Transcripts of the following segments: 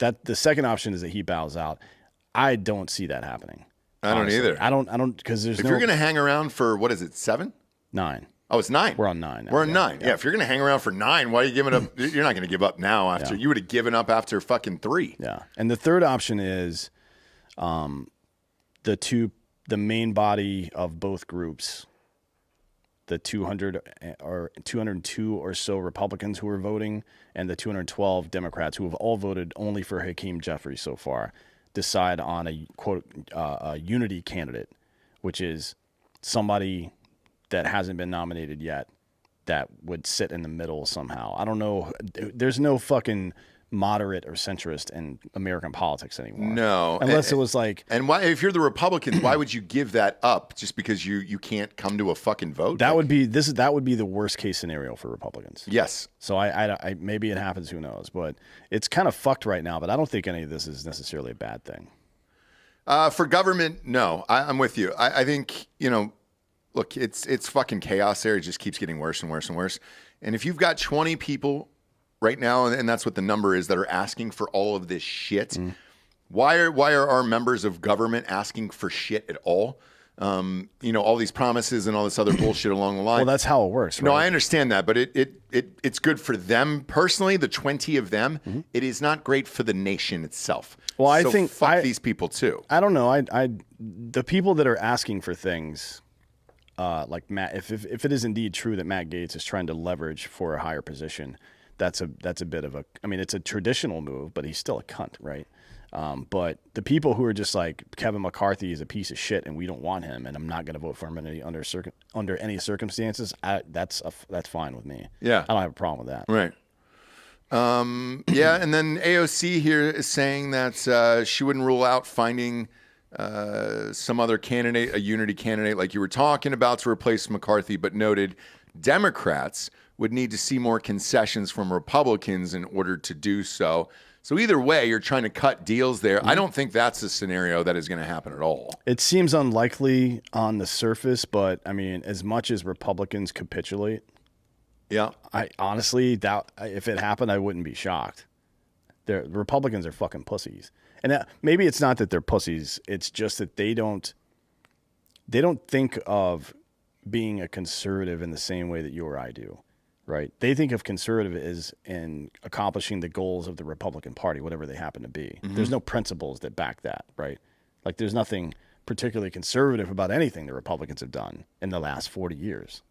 that the second option is that he bows out. I don't see that happening. I don't either. I don't because there's if you're going to hang around for, what is it, 7? 9. Oh, it's 9. We're on 9 now. We're on 9. Yeah, if you're going to hang around for 9, why are you giving up? You're not going to give up now after. You would have given up after fucking 3. Yeah. And the third option is the main body of both groups, the 202 or so Republicans who are voting and the 212 Democrats who have all voted only for Hakeem Jeffries so far, decide on a quote a unity candidate, which is somebody that hasn't been nominated yet that would sit in the middle somehow. I don't know. There's no fucking moderate or centrist in American politics anymore. No. Unless it was like... And why, if you're the Republicans, why would you give that up just because you can't come to a fucking vote? That would be the worst case scenario for Republicans. Yes. So I maybe it happens, who knows, but it's kind of fucked right now, but I don't think any of this is necessarily a bad thing. For government, no. I'm with you. I think, look, it's fucking chaos there. It just keeps getting worse and worse and worse. And if you've got 20 people right now, and that's what the number is, that are asking for all of this shit, why are our members of government asking for shit at all? All these promises and all this other bullshit along the line. Well, that's how it works, right? No, I understand that, but it's good for them personally, the 20 of them. It is not great for the nation itself. Well, I think fuck these people too. I don't know. The people that are asking for things, like Matt, if it is indeed true that Matt Gaetz is trying to leverage for a higher position, that's a bit of a. I mean, it's a traditional move, but he's still a cunt, right? But the people who are just like, Kevin McCarthy is a piece of shit and we don't want him, and I'm not going to vote for him under any circumstances, that's fine with me. Yeah, I don't have a problem with that. Right. Yeah, and then AOC here is saying that she wouldn't rule out finding some other candidate, a unity candidate like you were talking about, to replace McCarthy, but noted Democrats would need to see more concessions from Republicans in order to do so. So either way, you're trying to cut deals there. I don't think that's a scenario that is going to happen at all. It seems unlikely on the surface, but I mean, as much as Republicans capitulate, yeah, I honestly doubt if it happened, I wouldn't be shocked. The Republicans are fucking pussies, and maybe it's not that they're pussies. It's just that they don't think of being a conservative in the same way that you or I do. Right. They think of conservative as in accomplishing the goals of the Republican Party, whatever they happen to be. There's no principles that back that. Right. Like there's nothing particularly conservative about anything the Republicans have done in the last 40 years.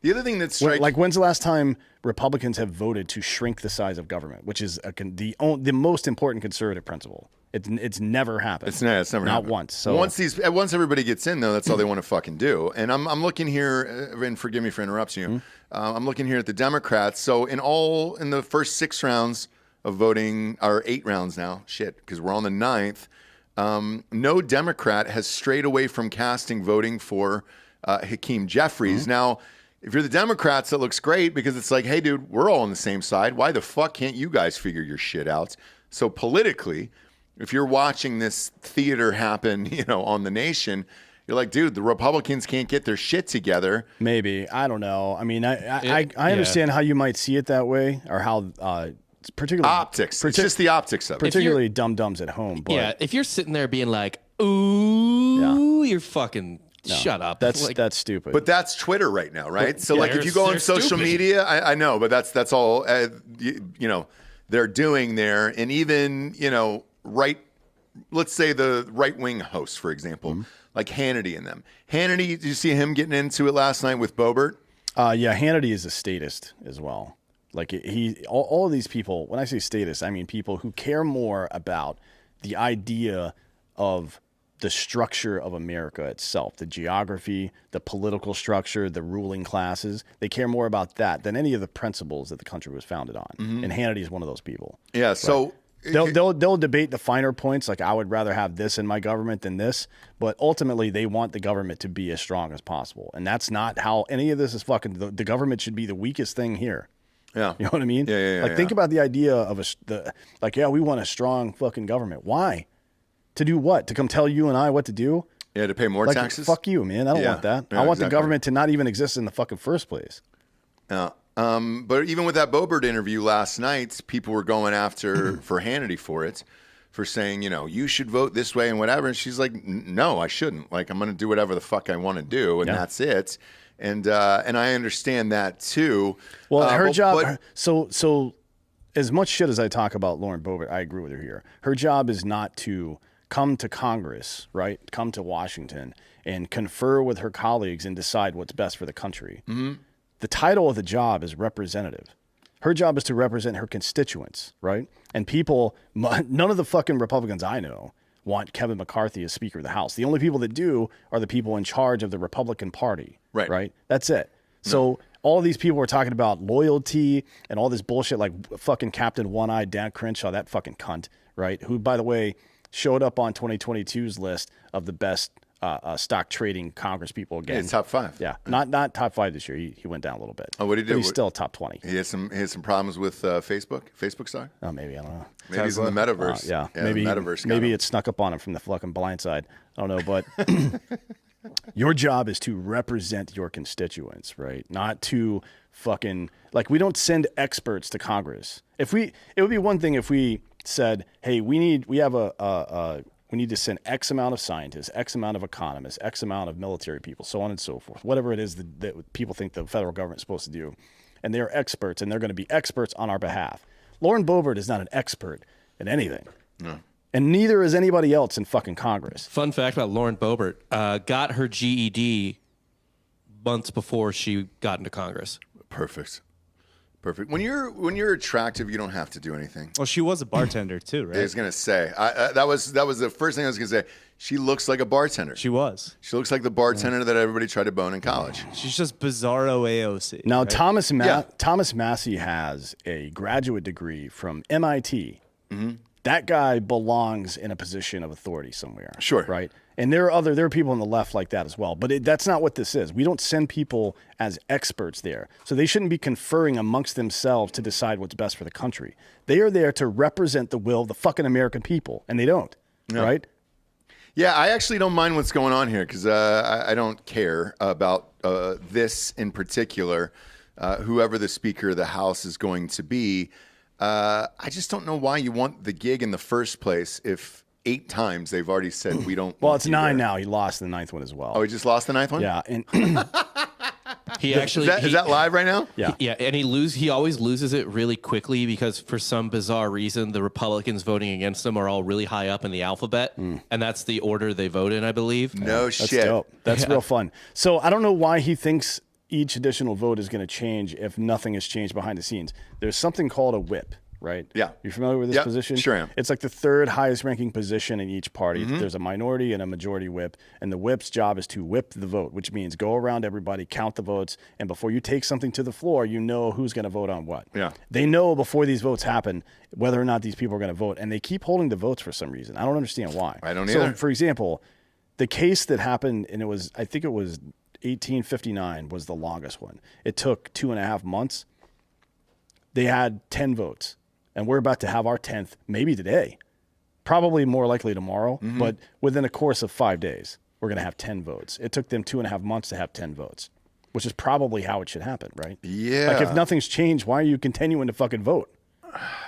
The other thing that's like, when's the last time Republicans have voted to shrink the size of government, which is the most important conservative principle? It's never happened. It's never happened. Not once. So once everybody gets in, though, that's all they want to fucking do. And I'm looking here, and forgive me for interrupting you. I'm looking here at the Democrats. So in the first 6 rounds of voting, or 8 rounds now, because we're on the 9th, no Democrat has strayed away from casting voting for Hakeem Jeffries. Now, if you're the Democrats, that looks great because it's like, hey, dude, we're all on the same side. Why the fuck can't you guys figure your shit out? So politically, if you're watching this theater happen, on the nation, you're like, dude, the Republicans can't get their shit together. Maybe. I don't know. I mean, I understand how you might see it that way, or how particularly optics. It's just the optics of it. Particularly dum-dums at home. But yeah, if you're sitting there being like, ooh, you're fucking... No, shut up. That's stupid. But that's Twitter right now, right? So if you go on social media, I know, but that's all they're doing there. And even let's say the right wing hosts, for example, like Hannity and them. Hannity, did you see him getting into it last night with Boebert? Yeah, Hannity is a statist as well. Like all of these people. When I say statist, I mean people who care more about the idea of the structure of America itself, the geography, the political structure, the ruling classes. They care more about that than any of the principles that the country was founded on. And Hannity is one of those people. Yeah, right? So they'll debate the finer points, like I would rather have this in my government than this, but ultimately they want the government to be as strong as possible. And that's not how any of this is fucking. The government should be the weakest thing here. Yeah. You know what I mean? Yeah. Think about the idea of we want a strong fucking government. Why? To do what? To come tell you and I what to do? Yeah, to pay more taxes? Fuck you, man. I don't want that. Yeah, I want exactly. the government to not even exist in the fucking first place. Yeah. But even with that Boebert interview last night, people were going after for Hannity for it, for saying, you should vote this way and whatever. And she's like, no, I shouldn't. Like, I'm going to do whatever the fuck I want to do, and that's it. And I understand that too. Well, her job. So as much shit as I talk about Lauren Boebert, I agree with her here. Her job is not to come to Congress, right? Come to Washington and confer with her colleagues and decide what's best for the country. Mm-hmm. The title of the job is representative. Her job is to represent her constituents, right? And people, none of the fucking Republicans I know want Kevin McCarthy as Speaker of the House. The only people that do are the people in charge of the Republican Party, right? That's it. So all these people were talking about loyalty and all this bullshit, like fucking Captain One-Eyed Dan Crenshaw, that fucking cunt, right? Who, by the way, showed up on 2022's list of the best stock trading Congress people again. Yeah, top 5. Yeah, not top 5 this year. He went down a little bit. Oh, what did he do? But he's still top 20. He had some problems with Facebook star? Oh, maybe, I don't know. Maybe he's in the metaverse. Yeah, maybe the metaverse. Maybe it snuck up on him from the fucking blind side. I don't know, but your job is to represent your constituents, right? Not to fucking we don't send experts to Congress. It would be one thing if we said, hey, we need to send X amount of scientists, X amount of economists, X amount of military people, so on and so forth, whatever it is that people think the federal government is supposed to do. And they're experts, and they're going to be experts on our behalf. Lauren Boebert is not an expert in anything. No. And neither is anybody else in fucking Congress. Fun fact about Lauren Boebert, got her GED months before she got into Congress. Perfect. When you're attractive, you don't have to do anything. Well, she was a bartender too, right? I was gonna say that was the first thing I was gonna say. She looks like a bartender. She was. She looks like the bartender that everybody tried to bone in college. She's just bizarro AOC. Now, right? Thomas Massey has a graduate degree from MIT. Mm-hmm. That guy belongs in a position of authority somewhere. Sure. Right? And there are people on the left like that as well. But that's not what this is. We don't send people as experts there. So they shouldn't be conferring amongst themselves to decide what's best for the country. They are there to represent the will of the fucking American people. And they don't. No. Right? Yeah, I actually don't mind what's going on here because I don't care about this in particular. Whoever the Speaker of the House is going to be. I just don't know why you want the gig in the first place if 8 times they've already said we don't. Well, it's 9 now. He lost the 9th one as well. Oh, he just lost the 9th one? Yeah. And he actually is that live right now? Yeah. Yeah, and he always loses it really quickly because for some bizarre reason the Republicans voting against him are all really high up in the alphabet, and that's the order they vote in, I believe. No That's shit. dope. That's real fun. So I don't know why he thinks each additional vote is going to change if nothing has changed behind the scenes. There's something called a whip. Right? Yeah. You familiar with this position? Sure am. It's like the 3rd highest ranking position in each party. Mm-hmm. There's a minority and a majority whip. And the whip's job is to whip the vote, which means go around everybody, count the votes. And before you take something to the floor, you know who's going to vote on what. Yeah. They know before these votes happen whether or not these people are going to vote. And they keep holding the votes for some reason. I don't understand why. I don't either. So, for example, the case that happened, and I think it was 1859 was the longest one. It took 2.5 months. They had 10 votes. And we're about to have our 10th, maybe today, probably more likely tomorrow, but within a course of 5 days, we're going to have 10 votes. It took them 2.5 months to have 10 votes, which is probably how it should happen, right? Yeah. Like if nothing's changed, why are you continuing to fucking vote?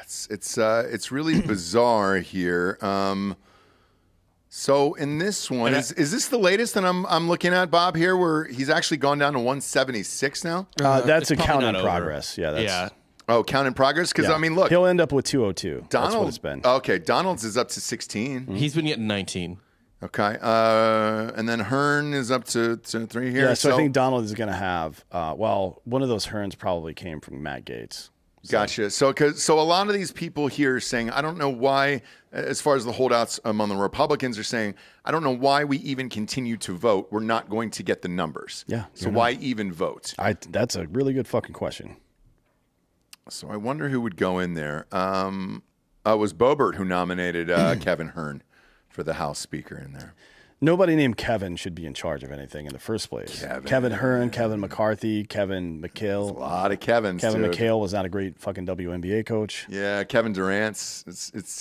It's really bizarre here. So in this one, is this the latest that I'm looking at, Bob, here, where he's actually gone down to 176 now? That's a It's count probably in not progress. Yeah. That's, Yeah. Oh, count in progress? Because, yeah. I mean, look. He'll end up with 202. That's what it's been. Okay, Donald's is up to 16. He's been getting 19. Okay. And then Hearn is up to 3 here. Yeah, so I think Donald is going to have, one of those Hearns probably came from Matt Gaetz. Gotcha. So a lot of these people here are saying, I don't know why, as far as the holdouts among the Republicans are saying, I don't know why we even continue to vote. We're not going to get the numbers. Yeah. So why even vote? That's a really good fucking question. So I wonder who would go in there. It was Boebert who nominated Kevin Hearn for the House Speaker in there. Nobody named Kevin should be in charge of anything in the first place. Kevin Hearn, Kevin McCarthy, Kevin McHale. A lot of Kevins. Kevin dude. McHale was not a great fucking WNBA coach. Yeah, Kevin Durant's.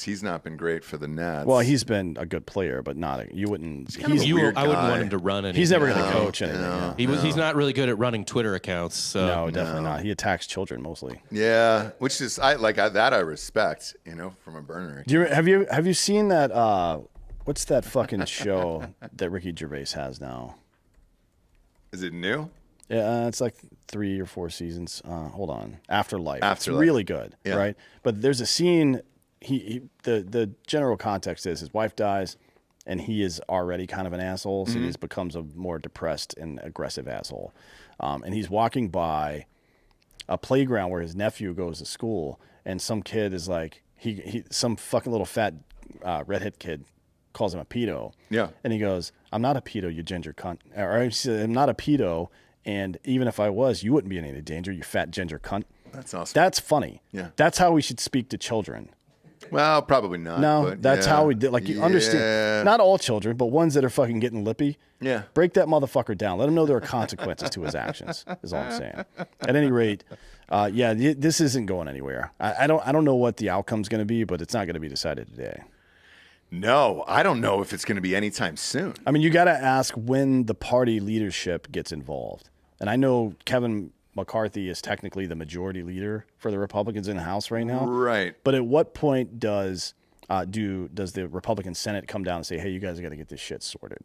He's not been great for the Nets. Well, he's been a good player, but not. You wouldn't. kind of a weird I wouldn't guy. want him to run anything. He's never going to coach anything. No. He's not really good at running Twitter accounts. So. No, definitely not. He attacks children mostly. Yeah, which is I respect. From a burner. Have you seen that? What's that fucking show that Ricky Gervais has now? Is it new? Yeah, it's like 3 or 4 seasons. Hold on, Afterlife. It's Afterlife. really good, Yeah. right? But there's a scene. The general context is his wife dies, and he is already kind of an asshole, so he just becomes a more depressed and aggressive asshole. And he's walking by a playground where his nephew goes to school, and some kid is like some fucking little fat redhead kid calls him a pedo. Yeah. And he goes, "I'm not a pedo, you ginger cunt." Or he said, "I'm not a pedo, and even if I was, you wouldn't be in any danger, you fat ginger cunt." That's awesome. That's funny. Yeah. That's how we should speak to children. Well, probably not. No, but that's yeah. how we did. Like, you understand, not all children, but ones that are fucking getting lippy. Yeah. Break that motherfucker down. Let him know there are consequences to his actions, is all I'm saying. At any rate, this isn't going anywhere. I don't know what the outcome's going to be, but it's not going to be decided today. No, I don't know if it's going to be anytime soon. I mean, you got to ask when the party leadership gets involved. And I know Kevin McCarthy is technically the majority leader for the Republicans in the House right now. Right. But at what point does the Republican Senate come down and say, "Hey, you guys got to get this shit sorted"?